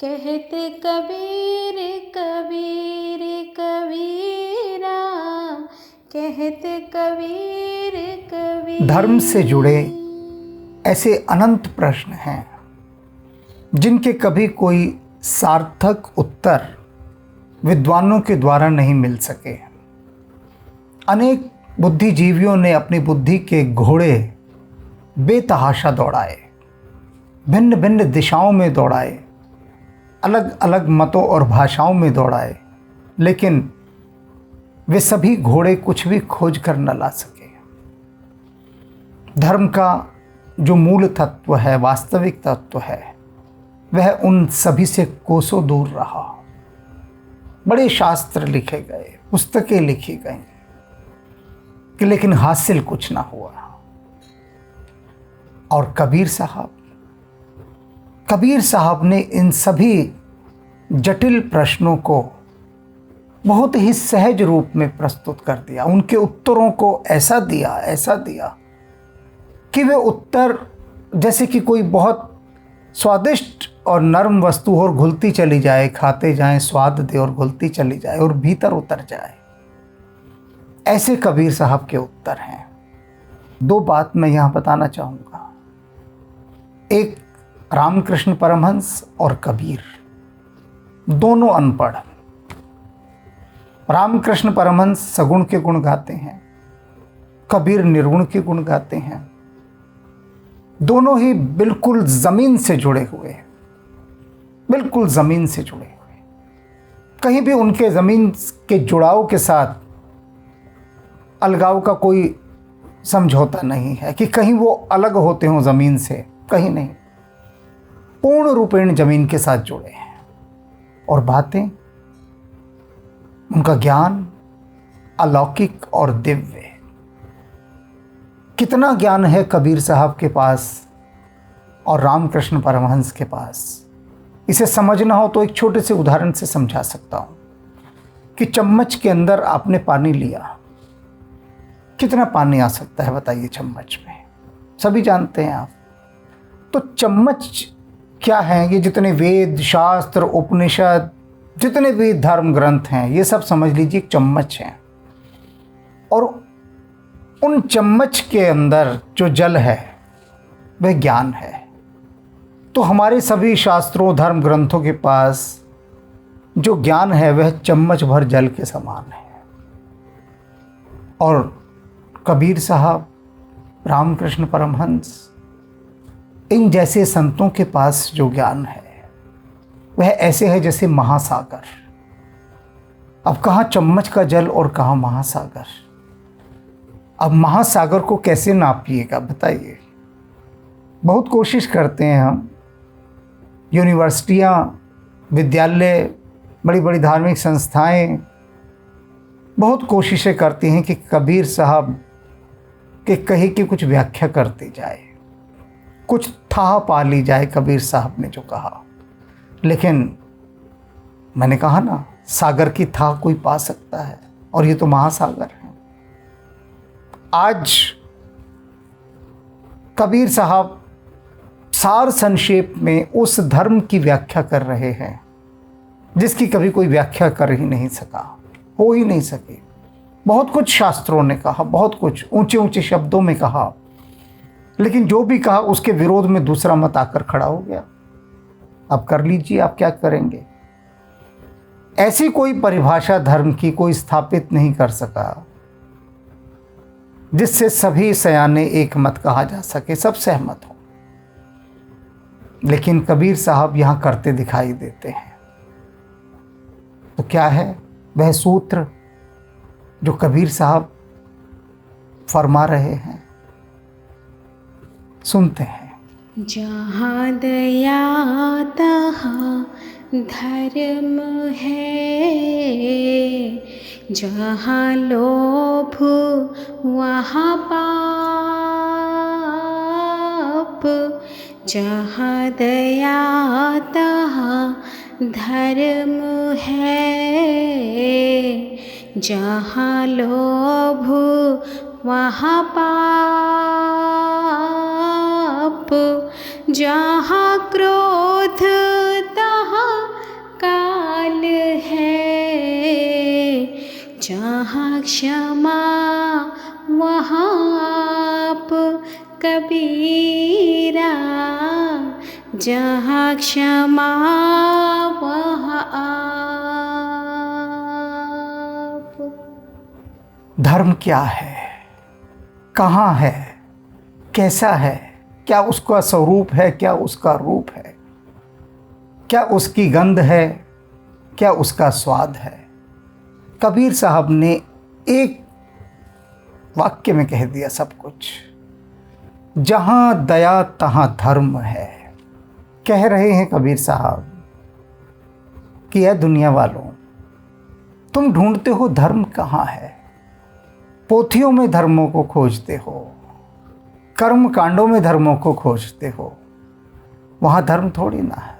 कहते कबीर कबीर कबीरा, कहते कबीर कबीर। धर्म से जुड़े ऐसे अनंत प्रश्न हैं जिनके कभी कोई सार्थक उत्तर विद्वानों के द्वारा नहीं मिल सके। अनेक बुद्धिजीवियों ने अपनी बुद्धि के घोड़े बेतहाशा दौड़ाए, भिन्न भिन्न दिशाओं में दौड़ाए, अलग अलग मतों और भाषाओं में दौड़ाए, लेकिन वे सभी घोड़े कुछ भी खोज कर न ला सके। धर्म का जो मूल तत्व है, वास्तविक तत्व है, वह उन सभी से कोसों दूर रहा। बड़े शास्त्र लिखे गए, पुस्तकें लिखी गईं, कि लेकिन हासिल कुछ ना हुआ। और कबीर साहब ने इन सभी जटिल प्रश्नों को बहुत ही सहज रूप में प्रस्तुत कर दिया। उनके उत्तरों को ऐसा दिया कि वे उत्तर जैसे कि कोई बहुत स्वादिष्ट और नरम वस्तु हो और घुलती चली जाए, खाते जाएं, स्वाद दे और घुलती चली जाए और भीतर उतर जाए। ऐसे कबीर साहब के उत्तर हैं। दो बात मैं यहाँ बताना चाहूँगा। एक, रामकृष्ण परमहंस और कबीर दोनों अनपढ़। रामकृष्ण परमहंस सगुण के गुण गाते हैं, कबीर निर्गुण के गुण गाते हैं। दोनों ही बिल्कुल जमीन से जुड़े हुए, बिल्कुल जमीन से जुड़े हुए। कहीं भी उनके जमीन के जुड़ाव के साथ अलगाव का कोई समझौता नहीं है कि कहीं वो अलग होते हों जमीन से, कहीं नहीं। पूर्ण रूपेण जमीन के साथ जुड़े हैं। और बातें, उनका ज्ञान अलौकिक और दिव्य। कितना ज्ञान है कबीर साहब के पास और रामकृष्ण परमहंस के पास। इसे समझना हो तो एक छोटे से उदाहरण से समझा सकता हूं कि चम्मच के अंदर आपने पानी लिया, कितना पानी आ सकता है बताइए चम्मच में, सभी जानते हैं आप। तो चम्मच क्या है? ये जितने वेद, शास्त्र, उपनिषद, जितने भी धर्म ग्रंथ हैं, ये सब समझ लीजिए चम्मच हैं। और उन चम्मच के अंदर जो जल है वह ज्ञान है। तो हमारे सभी शास्त्रों, धर्म ग्रंथों के पास जो ज्ञान है वह चम्मच भर जल के समान है। और कबीर साहब, रामकृष्ण परमहंस, इन जैसे संतों के पास जो ज्ञान है वह ऐसे है जैसे महासागर। अब कहाँ चम्मच का जल और कहाँ महासागर। अब महासागर को कैसे नापिएगा बताइए। बहुत कोशिश करते हैं हम, यूनिवर्सिटियाँ, विद्यालय, बड़ी बड़ी धार्मिक संस्थाएं बहुत कोशिशें करती हैं कि कबीर साहब के कहे की कुछ व्याख्या करती जाए, कुछ था पा ली जाए कबीर साहब ने जो कहा। लेकिन मैंने कहा ना, सागर की था कोई पा सकता है, और ये तो महासागर है। आज कबीर साहब सार संक्षेप में उस धर्म की व्याख्या कर रहे हैं जिसकी कभी कोई व्याख्या कर ही नहीं सका, हो ही नहीं सके। बहुत कुछ शास्त्रों ने कहा, बहुत कुछ ऊंचे ऊंचे शब्दों में कहा, लेकिन जो भी कहा उसके विरोध में दूसरा मत आकर खड़ा हो गया। अब कर लीजिए, आप क्या करेंगे। ऐसी कोई परिभाषा धर्म की कोई स्थापित नहीं कर सका जिससे सभी सयाने एक मत कहा जा सके, सब सहमत हो। लेकिन कबीर साहब यहां करते दिखाई देते हैं। तो क्या है वह सूत्र जो कबीर साहब फरमा रहे हैं? सुनते हैं। जहाँ दया तहाँ धर्म है, जहाँ लोभ वहाँ पाप। जहाँ दया तहाँ धर्म है, जहाँ लोभ वहाँ पाप। जहाँ क्रोध तहाँ क्षमा वहाँ आप कबीरा, जहाँ क्षमा वहाँ आप। धर्म क्या है, कहाँ है, कैसा है, क्या उसका स्वरूप है, क्या उसका रूप है, क्या उसकी गंध है, क्या उसका स्वाद है। कबीर साहब ने एक वाक्य में कह दिया सब कुछ। जहाँ दया तहाँ धर्म है। कह रहे हैं कबीर साहब कि यह दुनिया वालों, तुम ढूंढते हो धर्म कहाँ है, पोथियों में धर्मों को खोजते हो, कर्म कांडों में धर्मों को खोजते हो, वहाँ धर्म थोड़ी ना है।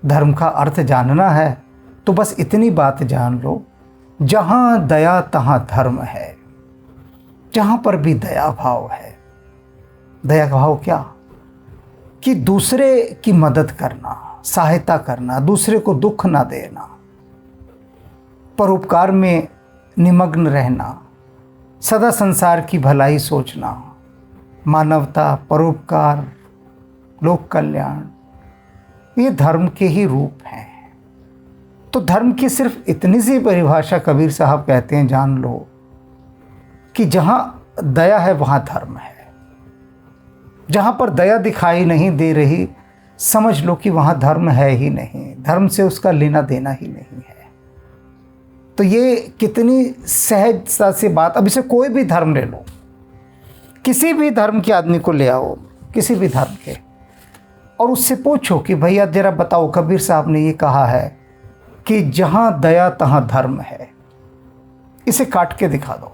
धर्म का अर्थ जानना है तो बस इतनी बात जान लो, जहाँ दया तहाँ धर्म है। जहाँ पर भी दया भाव है। दया भाव क्या? कि दूसरे की मदद करना, सहायता करना, दूसरे को दुख ना देना, परोपकार में निमग्न रहना, सदा संसार की भलाई सोचना, मानवता, परोपकार, लोक कल्याण, ये धर्म के ही रूप हैं। तो धर्म की सिर्फ इतनी सी परिभाषा कबीर साहब कहते हैं, जान लो कि जहाँ दया है वहाँ धर्म है। जहाँ पर दया दिखाई नहीं दे रही, समझ लो कि वहाँ धर्म है ही नहीं, धर्म से उसका लेना देना ही नहीं है। तो ये कितनी सहजता से बात। अब इसे कोई भी धर्म ले लो, किसी भी धर्म के आदमी को ले आओ, किसी भी धर्म के, और उससे पूछो कि भैया जरा बताओ, कबीर साहब ने ये कहा है कि जहाँ दया तहाँ धर्म है, इसे काट के दिखा दो,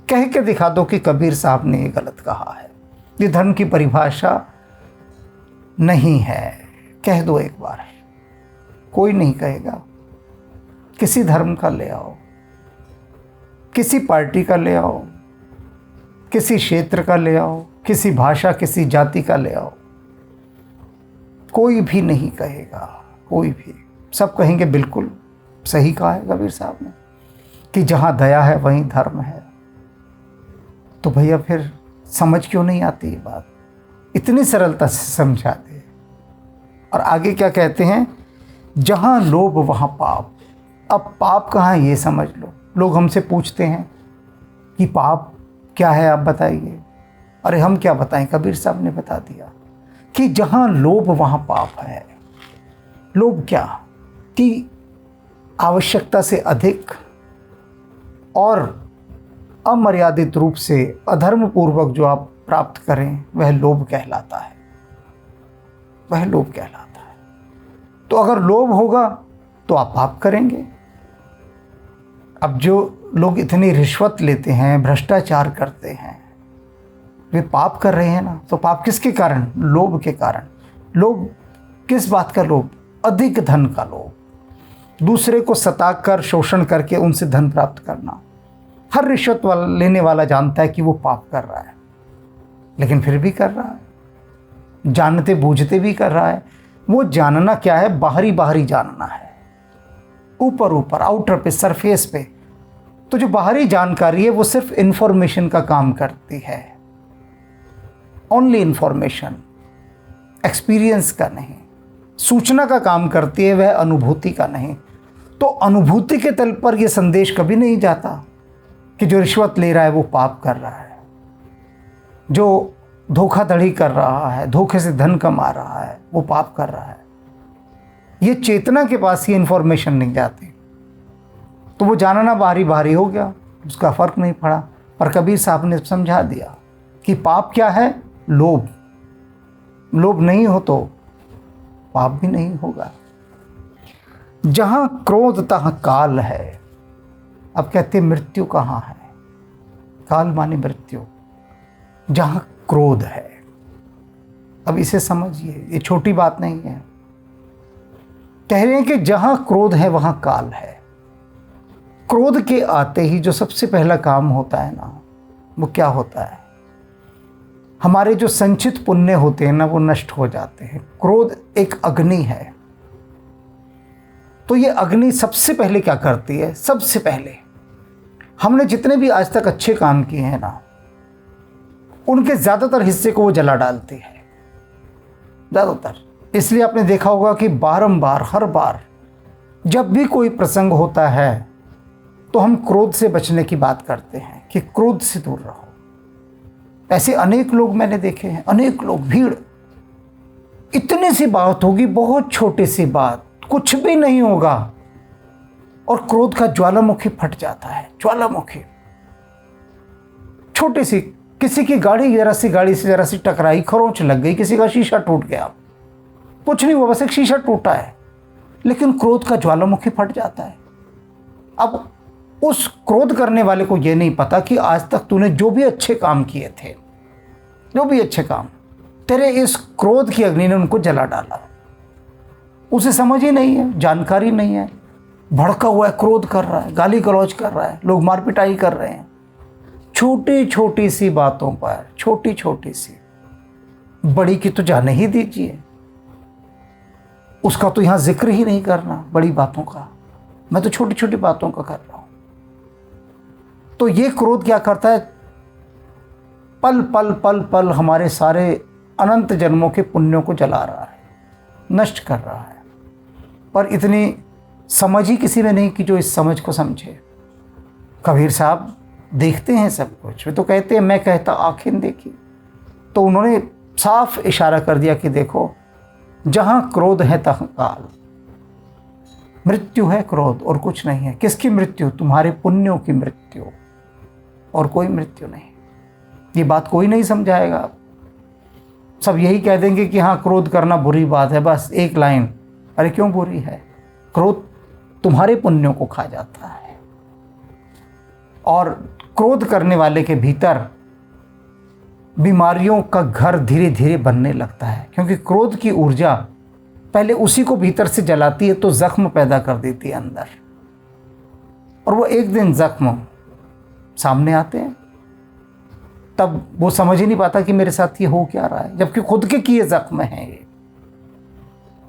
कह के दिखा दो कि कबीर साहब ने ये गलत कहा है, ये धर्म की परिभाषा नहीं है। कह दो एक बार, कोई नहीं कहेगा। किसी धर्म का ले आओ, किसी पार्टी का ले आओ, किसी क्षेत्र का ले आओ, किसी भाषा, किसी जाति का ले आओ, कोई भी नहीं कहेगा, कोई भी। सब कहेंगे बिल्कुल सही कहा है कबीर साहब ने कि जहाँ दया है वहीं धर्म है। तो भैया फिर समझ क्यों नहीं आती ये बात? इतनी सरलता से समझा दे। और आगे क्या कहते हैं? जहाँ लोभ वहाँ पाप। अब पाप कहाँ है ये समझ लो। लोग हमसे पूछते हैं कि पाप क्या है, आप बताइए। अरे हम क्या बताएं, कबीर साहब ने बता दिया कि जहाँ लोभ वहाँ पाप है। लोभ क्या? कि आवश्यकता से अधिक और अमर्यादित रूप से अधर्म पूर्वक जो आप प्राप्त करें, वह लोभ कहलाता है, वह लोभ कहलाता है। तो अगर लोभ होगा तो आप पाप करेंगे। अब जो लोग इतनी रिश्वत लेते हैं, भ्रष्टाचार करते हैं, वे पाप कर रहे हैं ना। तो पाप किसके कारण? लोभ के कारण। लोभ किस बात का लोभ? अधिक धन का लोभ, दूसरे को सताकर शोषण करके उनसे धन प्राप्त करना। हर रिश्वत लेने वाला जानता है कि वो पाप कर रहा है, लेकिन फिर भी कर रहा है, जानते बूझते भी कर रहा है। वो जानना क्या है? बाहरी बाहरी जानना है, ऊपर ऊपर, आउटर पे, सरफेस पे। तो जो बाहरी जानकारी है वो सिर्फ इंफॉर्मेशन का काम करती है, ओनली इंफॉर्मेशन, एक्सपीरियंस का नहीं, सूचना का काम करती है, वह अनुभूति का नहीं। तो अनुभूति के तल पर यह संदेश कभी नहीं जाता कि जो रिश्वत ले रहा है वो पाप कर रहा है, जो धोखाधड़ी कर रहा है, धोखे से धन कमा रहा है, वो पाप कर रहा है। ये चेतना के पास ये इंफॉर्मेशन नहीं जाती, तो वो जानना बाहरी बाहरी हो गया, उसका फर्क नहीं पड़ा। पर कबीर साहब ने समझा दिया कि पाप क्या है? लोभ। लोभ नहीं हो तो पाप भी नहीं होगा। जहाँ क्रोध तहाँ काल है। अब कहते हैं मृत्यु कहाँ है? काल माने मृत्यु। जहाँ क्रोध है, अब इसे समझिए, ये छोटी बात नहीं है। कह रहे हैं कि जहाँ क्रोध है वहाँ काल है। क्रोध के आते ही जो सबसे पहला काम होता है ना, वो क्या होता है? हमारे जो संचित पुण्य होते हैं ना, वो नष्ट हो जाते हैं। क्रोध एक अग्नि है। तो ये अग्नि सबसे पहले क्या करती है? सबसे पहले हमने जितने भी आज तक अच्छे काम किए हैं ना, उनके ज़्यादातर हिस्से को वो जला डालती है, ज़्यादातर। इसलिए आपने देखा होगा कि बारंबार, हर बार जब भी कोई प्रसंग होता है तो हम क्रोध से बचने की बात करते हैं कि क्रोध से दूर रहो। ऐसे अनेक लोग मैंने देखे हैं, अनेक लोग, भीड़, इतनी सी बात होगी, बहुत छोटी सी बात, कुछ भी नहीं होगा, और क्रोध का ज्वालामुखी फट जाता है, ज्वालामुखी। छोटी सी, किसी की गाड़ी गाड़ी से जरा सी टकराई, खरोंच लग गई, किसी का शीशा टूट गया, कुछ नहीं हुआ, बस एक शीशा टूटा है, लेकिन क्रोध का ज्वालामुखी फट जाता है। अब उस क्रोध करने वाले को यह नहीं पता कि आज तक तूने जो भी अच्छे काम किए थे, जो भी अच्छे काम, तेरे इस क्रोध की अग्नि ने उनको जला डाला। उसे समझ ही नहीं है, जानकारी नहीं है, भड़का हुआ है, क्रोध कर रहा है, गाली गलौज कर रहा है, लोग मार पिटाई कर रहे हैं, छोटी छोटी सी बातों पर, छोटी छोटी सी। बड़ी की तो जाने ही दीजिए, उसका तो यहां जिक्र ही नहीं करना, बड़ी बातों का। मैं तो छोटी छोटी बातों का कर रहा हूं। तो ये क्रोध क्या करता है, पल पल पल पल हमारे सारे अनंत जन्मों के पुण्यों को जला रहा है, नष्ट कर रहा है। पर इतनी समझ ही किसी में नहीं कि जो इस समझ को समझे। कबीर साहब देखते हैं सब कुछ, वे तो कहते हैं मैं कहता आँखें देखी। तो उन्होंने साफ इशारा कर दिया कि देखो, जहाँ क्रोध है तहाँ काल, मृत्यु है क्रोध और कुछ नहीं है। किसकी मृत्यु? तुम्हारे पुण्यों की मृत्यु, और कोई मृत्यु नहीं। ये बात कोई नहीं समझाएगा, सब यही कह देंगे कि हाँ क्रोध करना बुरी बात है, बस एक लाइन। अरे क्यों बुरी है? क्रोध तुम्हारे पुण्यों को खा जाता है, और क्रोध करने वाले के भीतर बीमारियों का घर धीरे धीरे बनने लगता है, क्योंकि क्रोध की ऊर्जा पहले उसी को भीतर से जलाती है, तो जख्म पैदा कर देती है अंदर, और वो एक दिन जख्म सामने आते हैं, तब वो समझ ही नहीं पाता कि मेरे साथ ये हो क्या रहा है, जबकि खुद के किए जख्म हैं ये।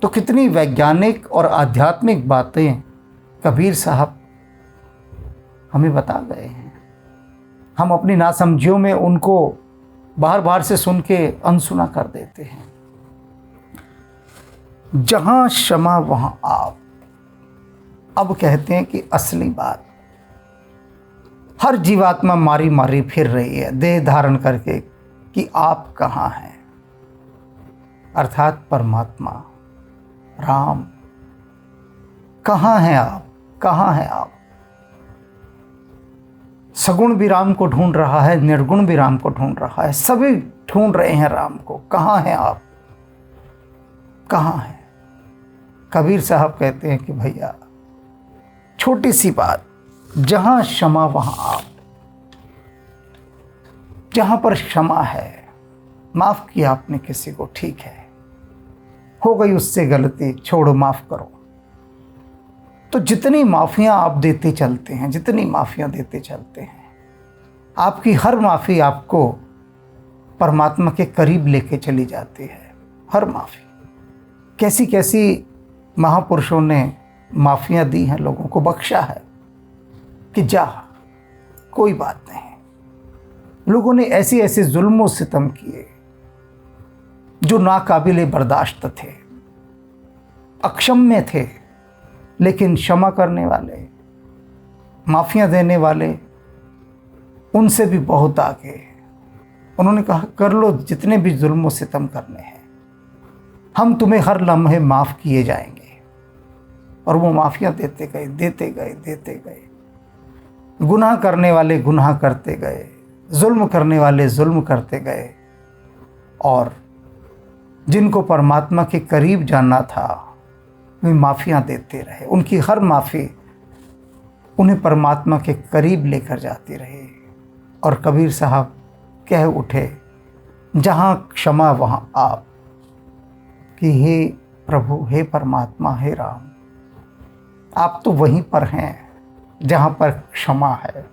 तो कितनी वैज्ञानिक और आध्यात्मिक बातें कबीर साहब हमें बता गए हैं। हम अपनी नासमझियों में उनको बाहर बाहर से सुन के अनसुना कर देते हैं। जहां क्षमा वहां आप। अब कहते हैं कि असली बात, हर जीवात्मा मारी मारी फिर रही है देह धारण करके कि आप कहाँ हैं, अर्थात परमात्मा राम कहाँ हैं आप, कहाँ हैं आप। सगुण भी राम को ढूंढ रहा है, निर्गुण भी राम को ढूंढ रहा है, सभी ढूंढ रहे हैं राम को। कहाँ हैं आप, कहाँ हैं? कबीर साहब कहते हैं कि भैया छोटी सी बात, जहां क्षमा वहां आप। जहां पर क्षमा है, माफ किया आपने किसी को, ठीक है, हो गई उससे गलती, छोड़ो, माफ करो। तो जितनी माफियां आप देते चलते हैं, जितनी माफियां देते चलते हैं, आपकी हर माफी आपको परमात्मा के करीब लेके चली जाती है। हर माफी, कैसी कैसी महापुरुषों ने माफियां दी हैं, लोगों को बख्शा है कि जा कोई बात नहीं। लोगों ने ऐसे ऐसे जुल्म सितम किए जो नाकाबिले बर्दाश्त थे, अक्षम्य थे, लेकिन क्षमा करने वाले, माफियां देने वाले, उनसे भी बहुत आगे। उन्होंने कहा कर लो जितने भी जुल्म सितम करने हैं, हम तुम्हें हर लम्हे माफ़ किए जाएंगे। और वो माफियां देते गए, देते गए, देते गए। गुनाह करने वाले गुनाह करते गए, जुल्म करने वाले जुल्म करते गए, और जिनको परमात्मा के करीब जानना था वे माफियां देते रहे। उनकी हर माफ़ी उन्हें परमात्मा के करीब लेकर जाती रही। और कबीर साहब कह उठे, जहाँ क्षमा वहाँ आप, कि हे प्रभु, हे परमात्मा, हे राम, आप तो वहीं पर हैं जहाँ पर क्षमा है।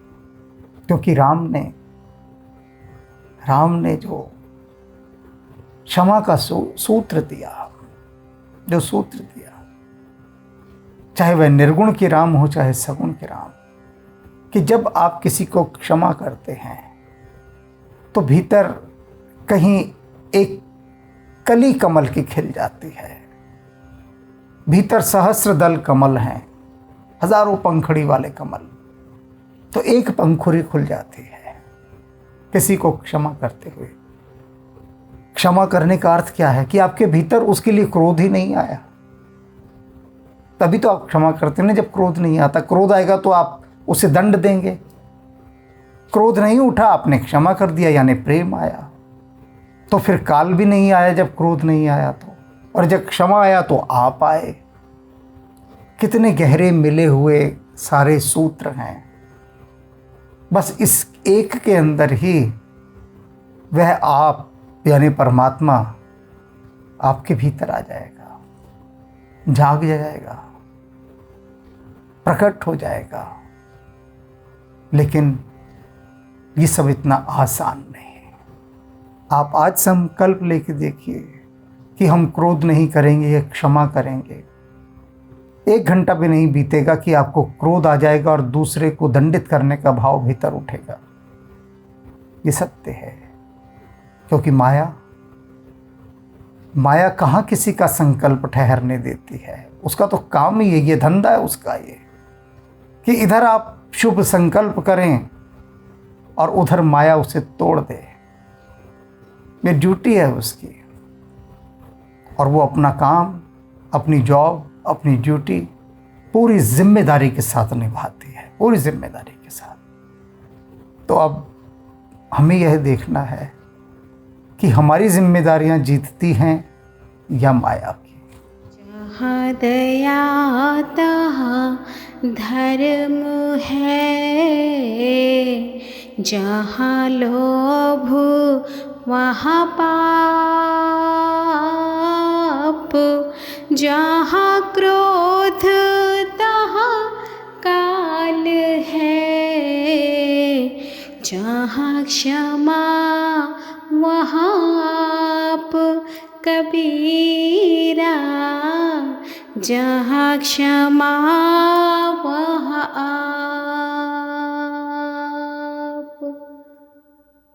क्योंकि राम ने जो क्षमा का सूत्र दिया, जो सूत्र दिया, चाहे वह निर्गुण के राम हो चाहे सगुण के राम, कि जब आप किसी को क्षमा करते हैं तो भीतर कहीं एक कली कमल की खिल जाती है। भीतर सहस्र दल कमल हैं, हजारों पंखुड़ी वाले कमल, तो एक पंखुड़ी खुल जाती है किसी को क्षमा करते हुए। क्षमा करने का अर्थ क्या है कि आपके भीतर उसके लिए क्रोध ही नहीं आया, तभी तो आप क्षमा करते हैं। जब क्रोध नहीं आता, क्रोध आएगा तो आप उसे दंड देंगे। क्रोध नहीं उठा, आपने क्षमा कर दिया, यानी प्रेम आया। तो फिर काल भी नहीं आया जब क्रोध नहीं आया तो, और जब क्षमा आया तो आप आए। कितने गहरे मिले हुए सारे सूत्र हैं। बस इस एक के अंदर ही वह आप यानी परमात्मा आपके भीतर आ जाएगा, जाग जाएगा, प्रकट हो जाएगा। लेकिन ये सब इतना आसान नहीं है। आप आज संकल्प लेके देखिए कि हम क्रोध नहीं करेंगे या क्षमा करेंगे। 1 घंटा भी नहीं बीतेगा कि आपको क्रोध आ जाएगा और दूसरे को दंडित करने का भाव भीतर उठेगा। ये सत्य है, क्योंकि माया कहाँ किसी का संकल्प ठहरने देती है। उसका तो काम ही है, ये धंधा है उसका, ये कि इधर आप शुभ संकल्प करें और उधर माया उसे तोड़ दे। ये ड्यूटी है उसकी, और वो अपना काम, अपनी जॉब, अपनी ड्यूटी पूरी जिम्मेदारी के साथ निभाती है, पूरी जिम्मेदारी के साथ। तो अब हमें यह देखना है कि हमारी जिम्मेदारियां जीतती हैं या माया की। जहाँ दया तहाँ धर्म है, जहाँ लोभ वहाँ पाप, जहाँ क्रोध तहाँ काल है, जहाँ क्षमा वहाँ आप कबीरा, जहाँ क्षमा वहाँ आप।